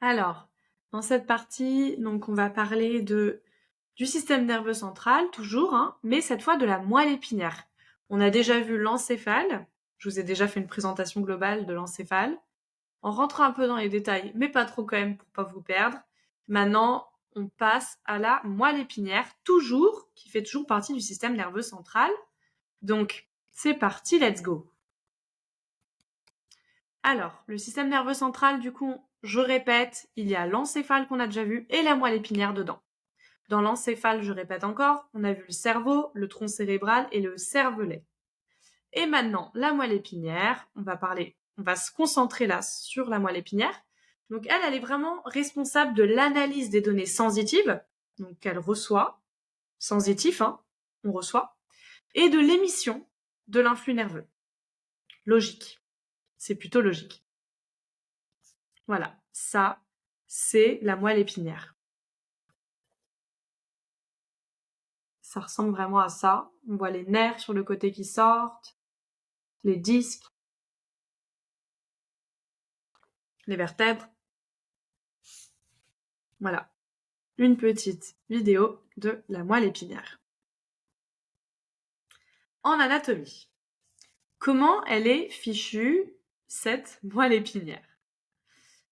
Alors, dans cette partie, donc on va parler du système nerveux central, toujours, hein, mais cette fois de la moelle épinière. On a déjà vu l'encéphale, je vous ai déjà fait une présentation globale de l'encéphale. On rentre un peu dans les détails, mais pas trop quand même pour pas vous perdre. Maintenant, on passe à la moelle épinière, toujours, qui fait toujours partie du système nerveux central. Donc, c'est parti, let's go. Alors, le système nerveux central, du coup, je répète, il y a l'encéphale qu'on a déjà vu et la moelle épinière dedans. Dans l'encéphale, je répète encore, on a vu le cerveau, le tronc cérébral et le cervelet. Et maintenant, la moelle épinière, on va se concentrer là sur la moelle épinière. Donc elle est vraiment responsable de l'analyse des données sensitives, donc elle reçoit, sensitif, hein, on reçoit, et de l'émission de l'influx nerveux. Logique. C'est plutôt logique. Voilà, ça, c'est la moelle épinière. Ça ressemble vraiment à ça. On voit les nerfs sur le côté qui sortent, les disques, les vertèbres. Voilà, une petite vidéo de la moelle épinière. En anatomie, comment elle est fichue, cette moelle épinière?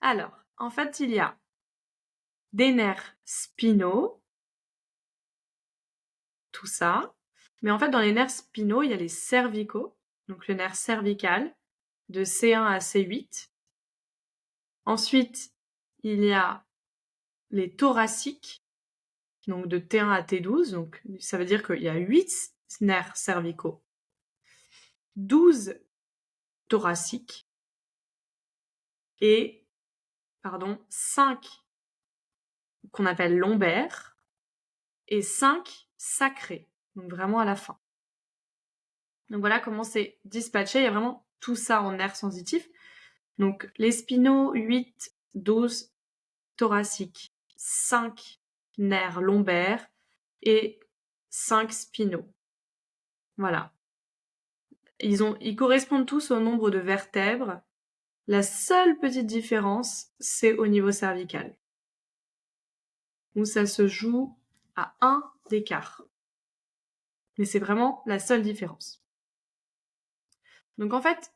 Alors, en fait, il y a des nerfs spinaux, tout ça. Mais en fait, dans les nerfs spinaux, il y a les cervicaux, donc le nerf cervical, de C1 à C8. Ensuite, il y a les thoraciques, donc de T1 à T12, donc ça veut dire qu'il y a 8 nerfs cervicaux, 12 thoraciques et 5 qu'on appelle lombaires et 5 sacrés, donc vraiment à la fin. Donc voilà comment c'est dispatché, il y a vraiment tout ça en nerfs sensitifs. Donc les spinaux, 8, 12 thoraciques, 5 nerfs lombaires et 5 spinaux. Voilà. Ils correspondent tous au nombre de vertèbres. La seule petite différence, c'est au niveau cervical, où ça se joue à 1 d'écart. Mais c'est vraiment la seule différence. Donc en fait,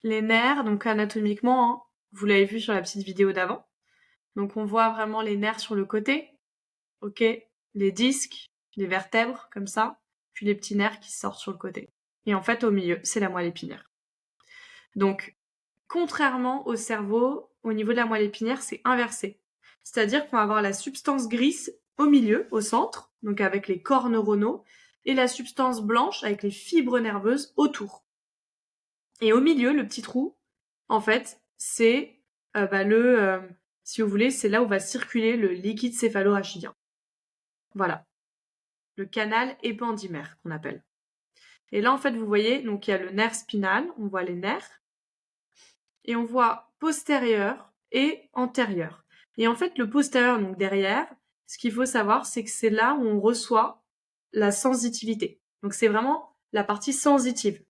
les nerfs, donc anatomiquement, hein, vous l'avez vu sur la petite vidéo d'avant. Donc on voit vraiment les nerfs sur le côté, ok, les disques, les vertèbres, comme ça, puis les petits nerfs qui sortent sur le côté. Et en fait, au milieu, c'est la moelle épinière. Donc, contrairement au cerveau, au niveau de la moelle épinière, c'est inversé. C'est-à-dire qu'on va avoir la substance grise au milieu, au centre, donc avec les corps neuronaux, et la substance blanche avec les fibres nerveuses autour. Et au milieu, le petit trou, en fait, c'est si vous voulez, c'est là où va circuler le liquide céphalo-rachidien. Voilà. Le canal épendymère, qu'on appelle. Et là, en fait, vous voyez, donc il y a le nerf spinal, on voit les nerfs, et on voit postérieur et antérieur. Et en fait, le postérieur, donc derrière, ce qu'il faut savoir, c'est que c'est là où on reçoit la sensitivité. Donc c'est vraiment la partie sensitive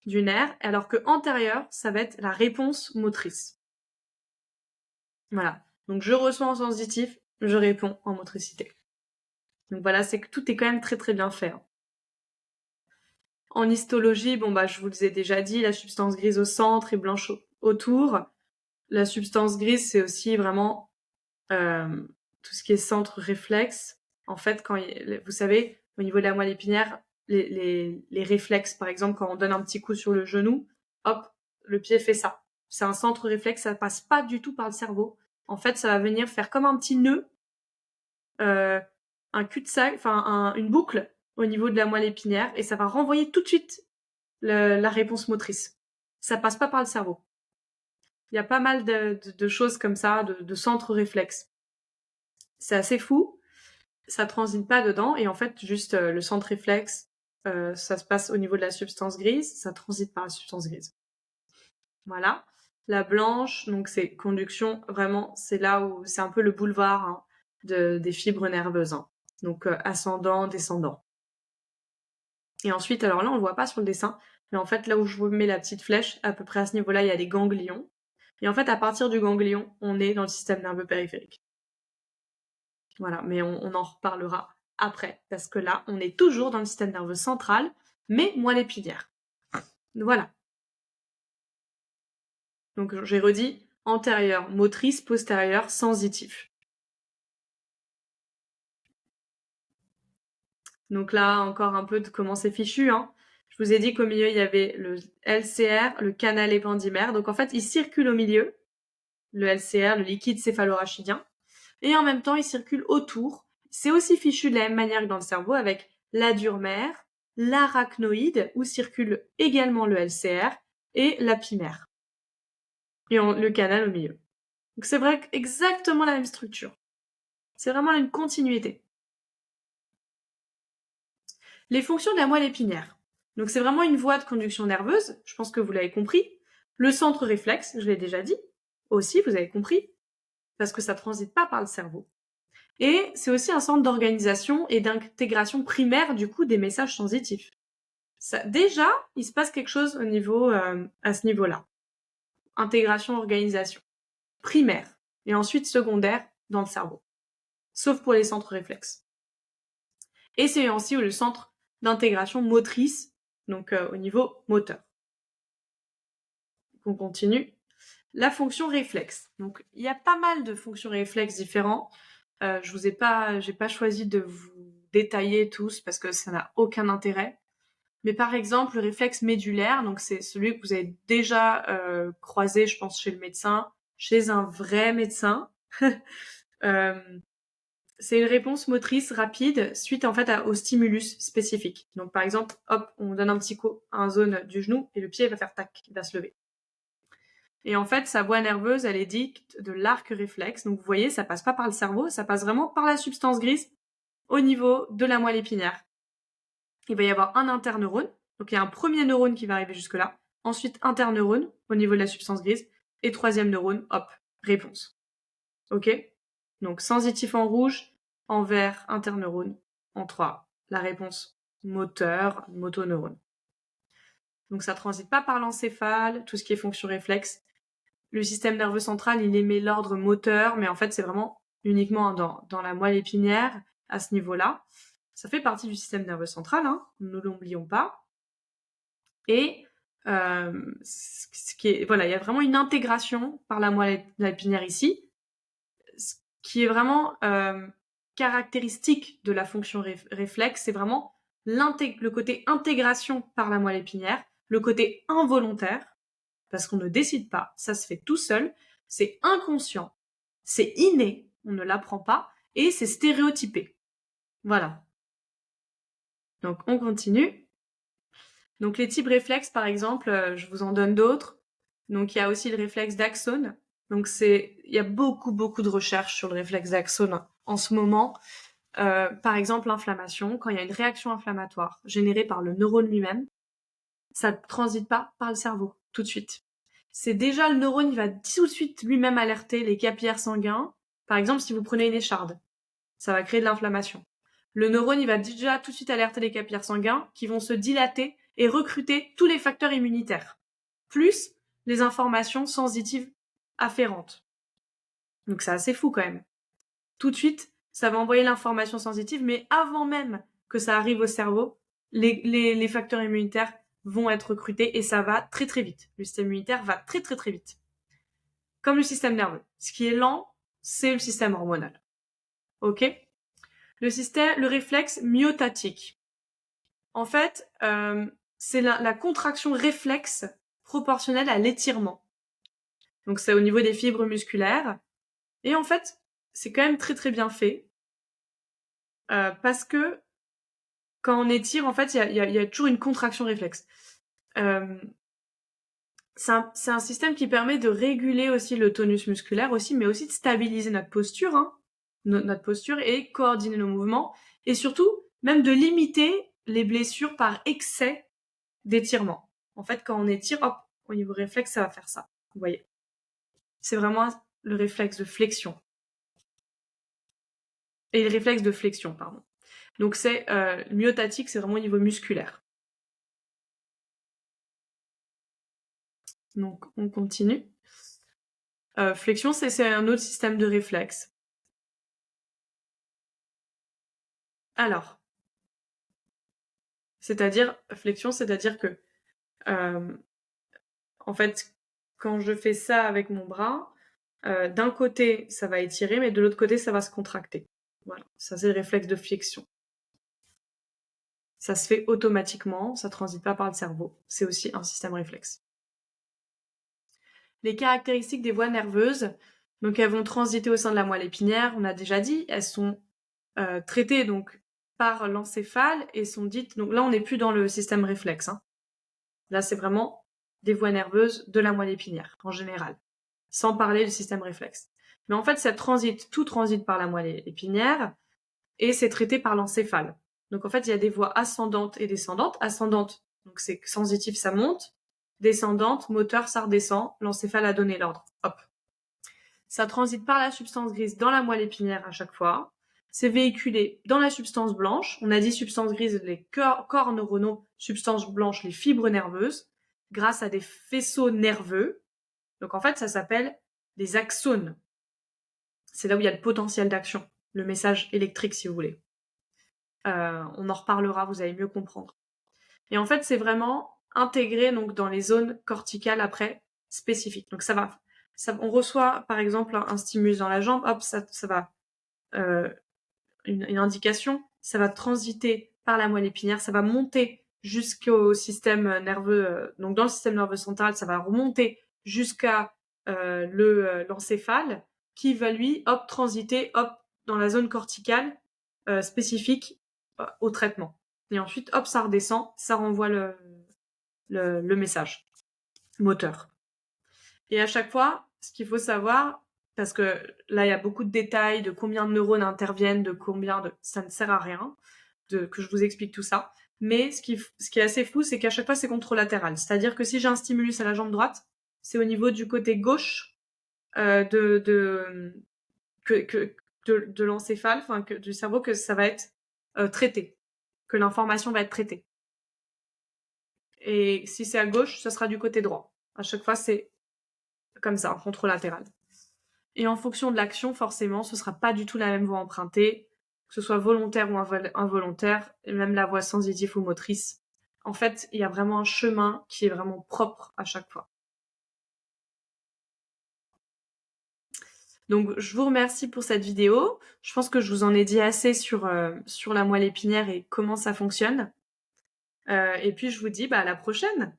du nerf, alors que antérieur, ça va être la réponse motrice. Voilà. Donc je reçois en sensitif, je réponds en motricité. Donc voilà, c'est que tout est quand même très très bien fait, hein. En histologie, je vous le ai déjà dit, la substance grise au centre et blanche autour. La substance grise, c'est aussi vraiment tout ce qui est centre réflexe. En fait, vous savez, au niveau de la moelle épinière, les réflexes, par exemple, quand on donne un petit coup sur le genou, hop, le pied fait ça. C'est un centre réflexe, ça passe pas du tout par le cerveau. En fait, ça va venir faire comme un petit nœud, un cul-de-sac, une boucle au niveau de la moelle épinière, et ça va renvoyer tout de suite la réponse motrice. Ça passe pas par le cerveau. Il y a pas mal de choses comme ça, de centres réflexes. C'est assez fou. Ça transite pas dedans, et en fait, juste le centre réflexe, ça se passe au niveau de la substance grise, ça transite par la substance grise. Voilà. La blanche, donc c'est conduction, vraiment, c'est là où c'est un peu le boulevard, hein, des fibres nerveuses, hein. Donc ascendant, descendant. Et ensuite, alors là, on le voit pas sur le dessin, mais en fait, là où je vous mets la petite flèche, à peu près à ce niveau-là, il y a les ganglions. Et en fait, à partir du ganglion, on est dans le système nerveux périphérique. Voilà, mais on en reparlera après, parce que là, on est toujours dans le système nerveux central, mais moelle épinière. Voilà. Donc j'ai redit antérieur, motrice, postérieur, sensitif. Donc là, encore un peu de comment c'est fichu, hein. Je vous ai dit qu'au milieu, il y avait le LCR, le canal épendymère. Donc en fait, il circule au milieu, le LCR, le liquide céphalorachidien. Et en même temps, il circule autour. C'est aussi fichu de la même manière que dans le cerveau avec la dure-mère, l'arachnoïde, où circule également le LCR, et l'apimère. Et le canal au milieu. Donc c'est vrai exactement la même structure. C'est vraiment une continuité. Les fonctions de la moelle épinière. Donc c'est vraiment une voie de conduction nerveuse, je pense que vous l'avez compris. Le centre réflexe, je l'ai déjà dit, aussi, vous avez compris, parce que ça transite pas par le cerveau. Et c'est aussi un centre d'organisation et d'intégration primaire du coup des messages sensitifs. Ça, déjà, il se passe quelque chose au niveau, à ce niveau-là. Intégration, organisation. Primaire. Et ensuite secondaire dans le cerveau. Sauf pour les centres réflexes. Et c'est aussi le centre d'intégration motrice, donc au niveau moteur. On continue. La fonction réflexe. Donc il y a pas mal de fonctions réflexes différentes. J'ai pas choisi de vous détailler tous parce que ça n'a aucun intérêt. Mais par exemple, le réflexe médulaire, donc c'est celui que vous avez déjà croisé, je pense, chez le médecin, chez un vrai médecin. C'est une réponse motrice rapide suite en fait au stimulus spécifique. Donc par exemple, hop, on donne un petit coup à une zone du genou et le pied va faire tac, il va se lever. Et en fait, sa voie nerveuse, elle est dite de l'arc réflexe. Donc vous voyez, ça passe pas par le cerveau, ça passe vraiment par la substance grise au niveau de la moelle épinière. Il va y avoir un interneurone. Donc il y a un premier neurone qui va arriver jusque-là. Ensuite, interneurone au niveau de la substance grise. Et troisième neurone, hop, réponse. Ok? Donc sensitif en rouge, en vert, interneurone. En 3, la réponse moteur, motoneurone. Donc ça transite pas par l'encéphale, tout ce qui est fonction réflexe. Le système nerveux central, il émet l'ordre moteur, mais en fait, c'est vraiment uniquement dans la moelle épinière, à ce niveau-là. Ça fait partie du système nerveux central, hein, ne l'oublions pas. Et voilà, il y a vraiment une intégration par la moelle épinière ici, ce qui est vraiment caractéristique de la fonction réflexe, c'est vraiment le côté intégration par la moelle épinière, le côté involontaire, parce qu'on ne décide pas, ça se fait tout seul, c'est inconscient, c'est inné, on ne l'apprend pas, et c'est stéréotypé. Voilà. Donc on continue. Donc les types réflexes, par exemple, je vous en donne d'autres. Donc il y a aussi le réflexe d'Axone. Donc il y a beaucoup de recherches sur le réflexe d'Axone en ce moment. Par exemple, l'inflammation, quand il y a une réaction inflammatoire générée par le neurone lui-même, ça ne transite pas par le cerveau tout de suite. C'est déjà le neurone, il va tout de suite lui-même alerter les capillaires sanguins. Par exemple, si vous prenez une écharde, ça va créer de l'inflammation. Le neurone, il va déjà tout de suite alerter les capillaires sanguins qui vont se dilater et recruter tous les facteurs immunitaires, plus les informations sensitives afférentes. Donc c'est assez fou quand même. Tout de suite, ça va envoyer l'information sensitive, mais avant même que ça arrive au cerveau, les facteurs immunitaires vont être recrutés et ça va très très vite. Le système immunitaire va très très très vite. Comme le système nerveux. Ce qui est lent, c'est le système hormonal. Ok? Le réflexe myotatique. En fait, c'est la contraction réflexe proportionnelle à l'étirement. Donc c'est au niveau des fibres musculaires. Et en fait, c'est quand même très très bien fait. Parce que quand on étire, en fait, il y a toujours une contraction réflexe. C'est un système qui permet de réguler aussi le tonus musculaire aussi, mais aussi de stabiliser notre posture, hein, notre posture et coordonner nos mouvements. Et surtout, même de limiter les blessures par excès d'étirement. En fait, quand on étire, hop, au niveau réflexe, ça va faire ça. Vous voyez. C'est vraiment le réflexe de flexion. Et le réflexe de flexion, pardon. Donc c'est myotatique, c'est vraiment au niveau musculaire. Donc on continue. Flexion, c'est un autre système de réflexe. Alors, flexion, c'est-à-dire que, en fait, quand je fais ça avec mon bras, d'un côté, ça va étirer, mais de l'autre côté, ça va se contracter. Voilà, ça c'est le réflexe de flexion. Ça se fait automatiquement, ça transite pas par le cerveau. C'est aussi un système réflexe. Les caractéristiques des voies nerveuses, donc elles vont transiter au sein de la moelle épinière, on a déjà dit, elles sont traitées donc par l'encéphale et sont dites, donc là on n'est plus dans le système réflexe, hein. Là c'est vraiment des voies nerveuses de la moelle épinière en général, sans parler du système réflexe. Mais en fait tout transite par la moelle épinière et c'est traité par l'encéphale. Donc en fait il y a des voies ascendantes et descendantes. Ascendante, donc c'est sensitif, ça monte. Descendante, moteur, ça redescend. L'encéphale a donné l'ordre. Hop. Ça transite par la substance grise dans la moelle épinière à chaque fois. C'est véhiculé dans la substance blanche. On a dit substance grise, les corps neuronaux, substance blanche, les fibres nerveuses, grâce à des faisceaux nerveux. Donc en fait, ça s'appelle des axones. C'est là où il y a le potentiel d'action, le message électrique si vous voulez. On en reparlera, vous allez mieux comprendre. Et en fait, c'est vraiment intégré donc dans les zones corticales après spécifiques. Donc on reçoit par exemple un stimulus dans la jambe, hop, ça va une indication, ça va transiter par la moelle épinière, ça va monter jusqu'au système nerveux, donc dans le système nerveux central, ça va remonter jusqu'à l'encéphale, qui va lui, hop, transiter, hop, dans la zone corticale spécifique au traitement. Et ensuite, hop, ça redescend, ça renvoie le message moteur. Et à chaque fois, ce qu'il faut savoir, parce que là, il y a beaucoup de détails de combien de neurones interviennent, ça ne sert à rien que je vous explique tout ça. Mais ce qui est assez fou, c'est qu'à chaque fois, c'est contralatéral. C'est-à-dire que si j'ai un stimulus à la jambe droite, c'est au niveau du côté gauche de l'encéphale, enfin du cerveau, que ça va être traité, que l'information va être traitée. Et si c'est à gauche, ça sera du côté droit. À chaque fois, c'est comme ça, contralatéral. Et en fonction de l'action, forcément, ce sera pas du tout la même voie empruntée, que ce soit volontaire ou involontaire, et même la voie sensitive ou motrice. En fait, il y a vraiment un chemin qui est vraiment propre à chaque fois. Donc, je vous remercie pour cette vidéo. Je pense que je vous en ai dit assez sur la moelle épinière et comment ça fonctionne. Et puis, je vous dis à la prochaine.